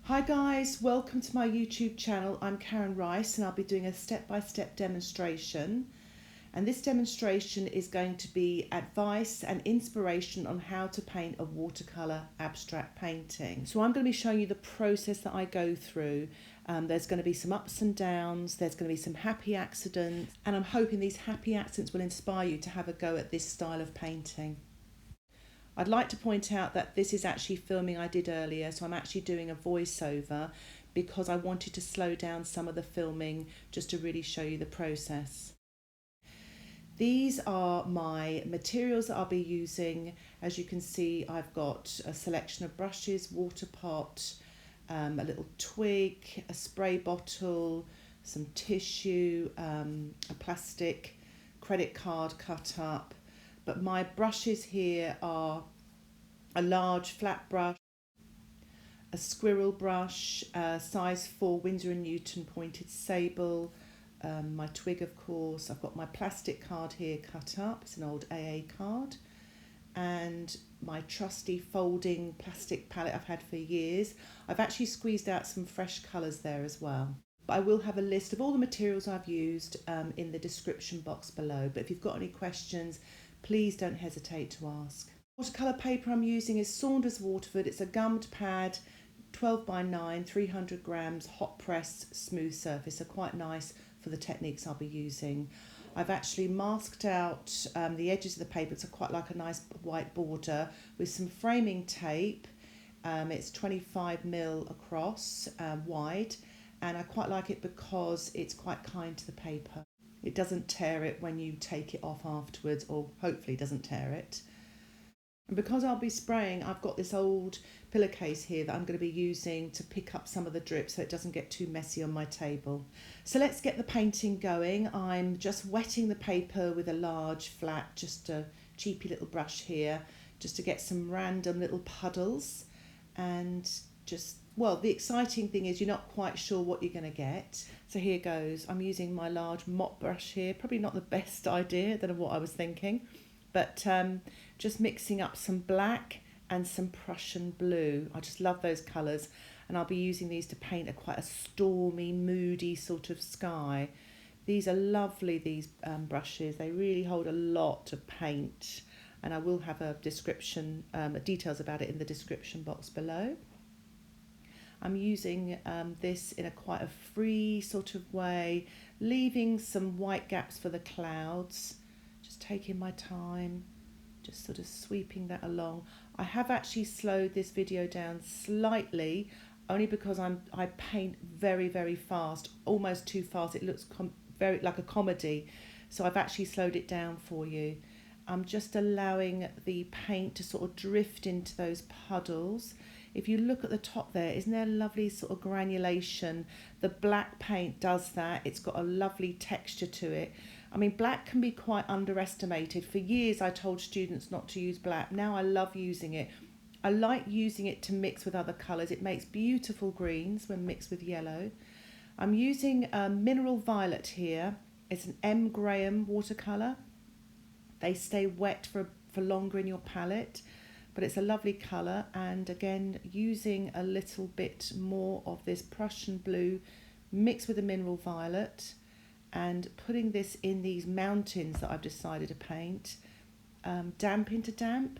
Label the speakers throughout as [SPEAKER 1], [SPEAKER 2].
[SPEAKER 1] Hi guys, welcome to my YouTube channel. I'm Karen Rice and I'll be doing a step-by-step demonstration. And this demonstration is going to be advice and inspiration on how to paint a watercolour abstract painting. So I'm going to be showing you the process that I go through. There's going to be some ups and downs, there's going to be some happy accidents, and I'm hoping these happy accidents will inspire you to have a go at this style of painting. I'd like to point out that this is actually filming I did earlier, so I'm actually doing a voiceover because I wanted to slow down some of the filming just to really show you the process. These are my materials that I'll be using. As you can see, I've got a selection of brushes, Waterpot, a little twig, a spray bottle, some tissue, a plastic credit card cut up. But my brushes here are a large flat brush, a squirrel brush, size 4 Winsor & Newton pointed sable, my twig of course. I've got my plastic card here cut up, it's an old AA card, and my trusty folding plastic palette I've had for years. I've actually squeezed out some fresh colours there as well. But I will have a list of all the materials I've used in the description box below. But if you've got any questions, please don't hesitate to ask. Watercolour paper I'm using is Saunders Waterford. It's a gummed pad, 12x9, 300 grams, hot press, smooth surface. So quite nice for the techniques I'll be using. I've actually masked out the edges of the paper to quite like a nice white border with some framing tape. It's 25mm across, wide, and I quite like it because it's quite kind to the paper. It doesn't tear it when you take it off afterwards, or hopefully doesn't tear it. And because I'll be spraying, I've got this old pillowcase here that I'm going to be using to pick up some of the drip so it doesn't get too messy on my table. So let's get the painting going. I'm just wetting the paper with a large flat, just a cheapy little brush here, just to get some random little puddles. And just, well, the exciting thing is you're not quite sure what you're going to get. So here goes. I'm using my large mop brush here. Probably not the best idea, I don't know what I was thinking. But just mixing up some black and some Prussian blue. I just love those colours, and I'll be using these to paint quite a stormy, moody sort of sky. These are lovely, these brushes. They really hold a lot of paint, and I will have a description, details about it in the description box below. I'm using this in quite a free sort of way, leaving some white gaps for the clouds, just taking my time, just sort of sweeping that along. I have actually slowed this video down slightly, only because I paint very, very fast, almost too fast. It looks very like a comedy, so I've actually slowed it down for you. I'm just allowing the paint to sort of drift into those puddles. If you look at the top there, isn't there a lovely sort of granulation? The black paint does that. It's got a lovely texture to it. I mean, black can be quite underestimated. For years I told students not to use black. Now I love using it. I like using it to mix with other colours. It makes beautiful greens when mixed with yellow. I'm using mineral violet here. It's an M. Graham watercolour. They stay wet for longer in your palette, but it's a lovely colour. And again, using a little bit more of this Prussian blue mixed with the mineral violet, and putting this in these mountains that I've decided to paint, damp into damp,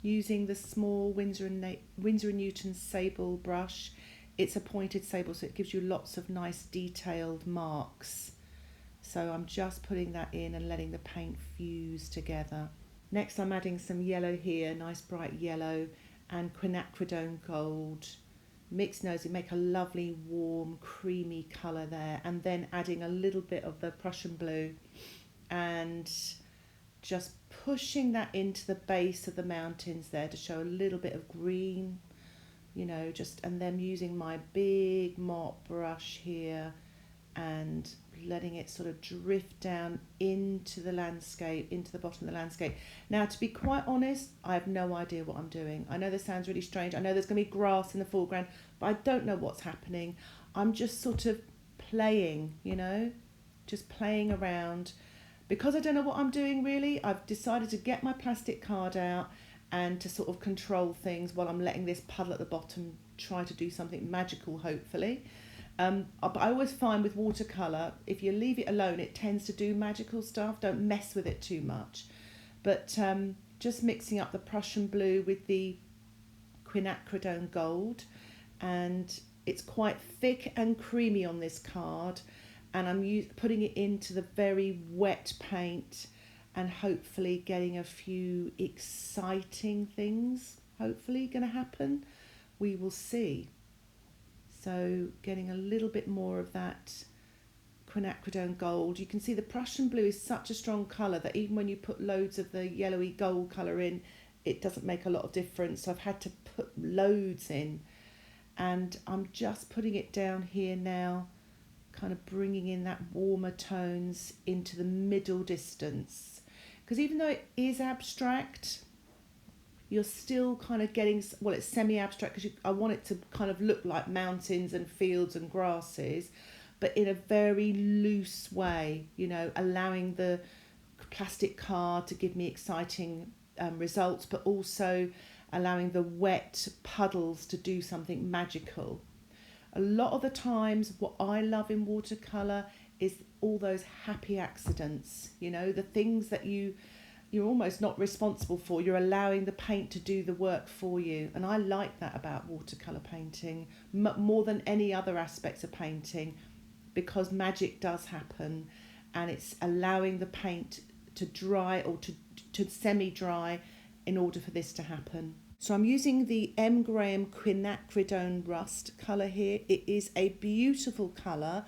[SPEAKER 1] using the small Winsor & Newton sable brush. It's a pointed sable, so it gives you lots of nice detailed marks. So I'm just putting that in and letting the paint fuse together. Next I'm adding some yellow here, nice bright yellow, and quinacridone gold. Mix those and make a lovely warm creamy colour there, and then adding a little bit of the Prussian blue and just pushing that into the base of the mountains there to show a little bit of green, you know, and then using my big mop brush here and letting it sort of drift down into the landscape, into the bottom of the landscape. Now, to be quite honest, I have no idea what I'm doing. I know this sounds really strange. I know there's going to be grass in the foreground, but I don't know what's happening. I'm just sort of playing, you know, just playing around. Because I don't know what I'm doing really, I've decided to get my plastic card out and to sort of control things while I'm letting this puddle at the bottom try to do something magical, hopefully. But I always find with watercolour, if you leave it alone, it tends to do magical stuff. Don't mess with it too much. But just mixing up the Prussian blue with the quinacridone gold, and it's quite thick and creamy on this card, and I'm putting it into the very wet paint and hopefully getting a few exciting things hopefully going to happen. We will see. So getting a little bit more of that quinacridone gold. You can see the Prussian blue is such a strong colour that even when you put loads of the yellowy gold colour in, it doesn't make a lot of difference. So I've had to put loads in, and I'm just putting it down here now, kind of bringing in that warmer tones into the middle distance. Because even though it is abstract, you're still kind of getting, well, it's semi-abstract because I want it to kind of look like mountains and fields and grasses, but in a very loose way, you know, allowing the plastic card to give me exciting results, but also allowing the wet puddles to do something magical. A lot of the times what I love in watercolour is all those happy accidents, you know, the things that you're almost not responsible for. You're allowing the paint to do the work for you. And I like that about watercolour painting more than any other aspects of painting, because magic does happen, and it's allowing the paint to dry or to semi-dry in order for this to happen. So I'm using the engram quinacridone rust colour here. It is a beautiful colour.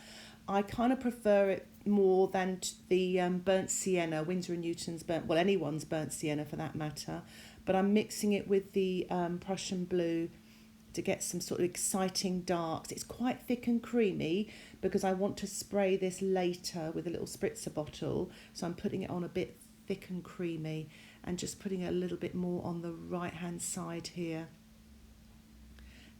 [SPEAKER 1] I kind of prefer it more than the burnt sienna, Winsor & Newton's burnt, well, anyone's burnt sienna for that matter. But I'm mixing it with the Prussian blue to get some sort of exciting darks. It's quite thick and creamy because I want to spray this later with a little spritzer bottle. So I'm putting it on a bit thick and creamy and just putting a little bit more on the right hand side here,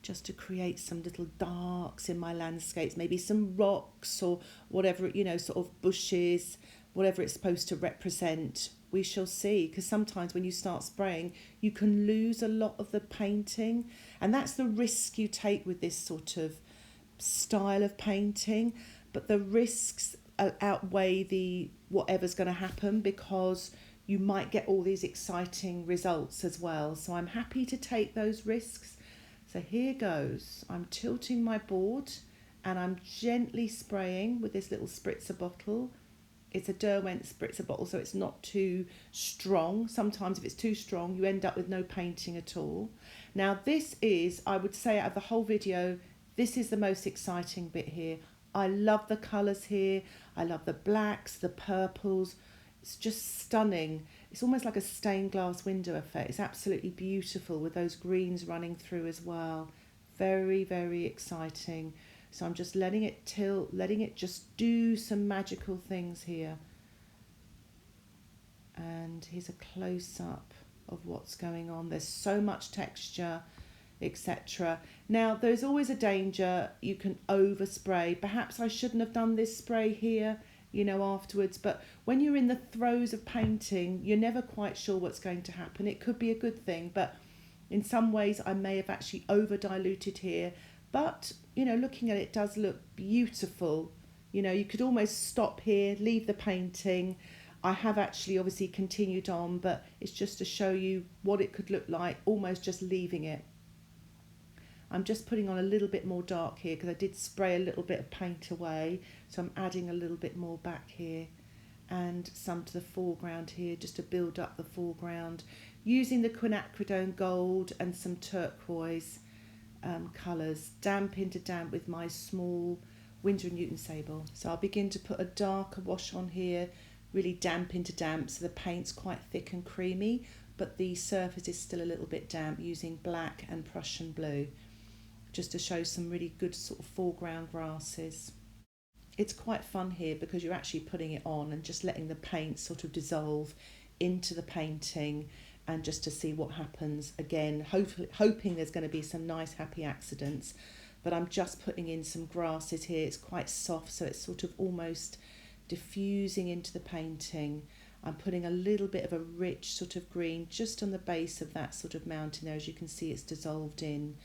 [SPEAKER 1] just to create some little darks in my landscapes, maybe some rocks or whatever, you know, sort of bushes, whatever it's supposed to represent. We shall see, because sometimes when you start spraying, you can lose a lot of the painting, and that's the risk you take with this sort of style of painting. But the risks outweigh the whatever's going to happen, because you might get all these exciting results as well. So I'm happy to take those risks. So here goes. I'm tilting my board and I'm gently spraying with this little spritzer bottle. It's a Derwent spritzer bottle, so it's not too strong. Sometimes if it's too strong, you end up with no painting at all. Now this is, I would say out of the whole video, this is the most exciting bit here. I love the colours here. I love the blacks, the purples. It's just stunning. It's almost like a stained glass window effect. It's absolutely beautiful with those greens running through as well. Very, very exciting. So I'm just letting it tilt, letting it just do some magical things here. And here's a close-up of what's going on. There's so much texture, etc. Now, there's always a danger you can overspray. Perhaps I shouldn't have done this spray here, you know, afterwards. But when you're in the throes of painting, you're never quite sure what's going to happen. It could be a good thing, but in some ways I may have actually over-diluted here. But, you know, looking at it, does look beautiful. You know, you could almost stop here, leave the painting. I have actually obviously continued on, but it's just to show you what it could look like, almost just leaving it. I'm just putting on a little bit more dark here because I did spray a little bit of paint away. So I'm adding a little bit more back here and some to the foreground here just to build up the foreground. Using the quinacridone gold and some turquoise colours, damp into damp with my small Winsor & Newton sable. So I'll begin to put a darker wash on here, really damp into damp, so the paint's quite thick and creamy, but the surface is still a little bit damp, using black and Prussian blue, just to show some really good sort of foreground grasses. It's quite fun here because you're actually putting it on and just letting the paint sort of dissolve into the painting, and just to see what happens. Again, hoping there's going to be some nice happy accidents, but I'm just putting in some grasses here. It's quite soft, so it's sort of almost diffusing into the painting. I'm putting a little bit of a rich sort of green just on the base of that sort of mountain there. As you can see, it's dissolved in,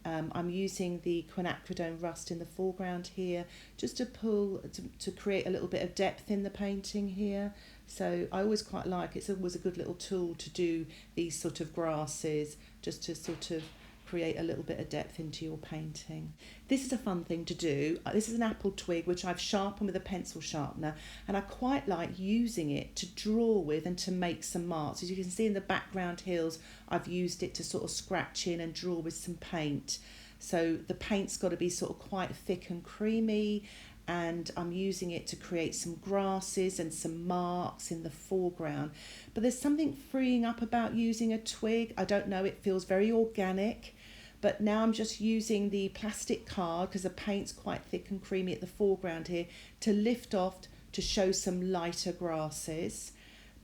[SPEAKER 1] I'm using the quinacridone rust in the foreground here just to to create a little bit of depth in the painting here. So I always quite like, it's always a good little tool to do these sort of grasses, just to sort of create a little bit of depth into your painting. This is a fun thing to do. This is an apple twig which I've sharpened with a pencil sharpener, and I quite like using it to draw with and to make some marks. As you can see in the background hills, I've used it to sort of scratch in and draw with some paint. So the paint's got to be sort of quite thick and creamy, and I'm using it to create some grasses and some marks in the foreground. But there's something freeing up about using a twig. I don't know, it feels very organic. But now I'm just using the plastic card, because the paint's quite thick and creamy at the foreground here, to lift off to show some lighter grasses.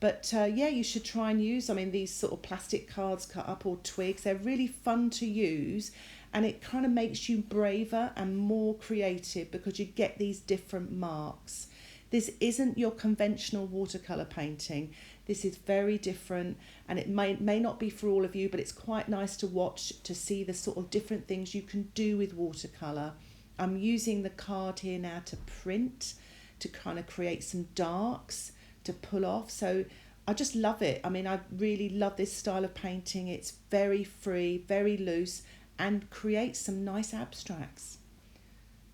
[SPEAKER 1] But yeah, you should try and use, I mean, these sort of plastic cards cut up, or twigs. They're really fun to use, and it kind of makes you braver and more creative because you get these different marks. This isn't your conventional watercolour painting. This is very different, and it may not be for all of you, but it's quite nice to watch to see the sort of different things you can do with watercolour. I'm using the card here now to print, to kind of create some darks to pull off. So I just love it. I mean, I really love this style of painting. It's very free, very loose, and creates some nice abstracts.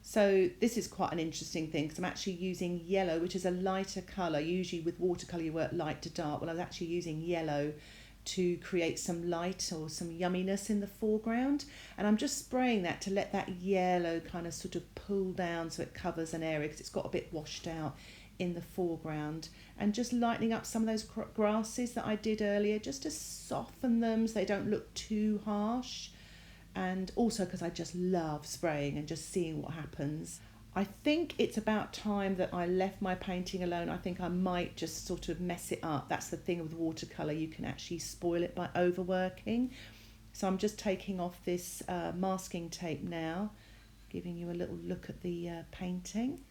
[SPEAKER 1] So this is quite an interesting thing, because I'm actually using yellow, which is a lighter colour. Usually with watercolour you work light to dark. Well, I was actually using yellow to create some light or some yumminess in the foreground, and I'm just spraying that to let that yellow kind of sort of pull down so it covers an area, because it's got a bit washed out in the foreground, and just lightening up some of those grasses that I did earlier, just to soften them so they don't look too harsh. And also because I just love spraying and just seeing what happens. I think it's about time that I left my painting alone. I think I might just sort of mess it up. That's the thing with watercolour, you can actually spoil it by overworking. So I'm just taking off this masking tape now, giving you a little look at the painting.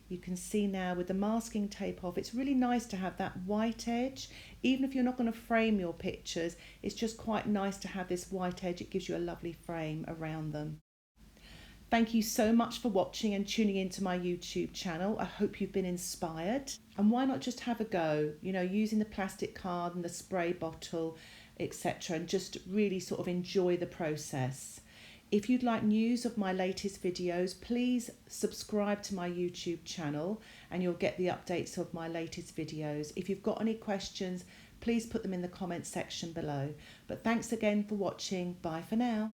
[SPEAKER 1] You can see now with the masking tape off, it's really nice to have that white edge. Even if you're not going to frame your pictures, it's just quite nice to have this white edge. It gives you a lovely frame around them. Thank you so much for watching and tuning into my YouTube channel. I hope you've been inspired. And why not just have a go, you know, using the plastic card and the spray bottle, etc., and just really sort of enjoy the process. If you'd like news of my latest videos, please subscribe to my YouTube channel and you'll get the updates of my latest videos. If you've got any questions, please put them in the comments section below. But thanks again for watching. Bye for now.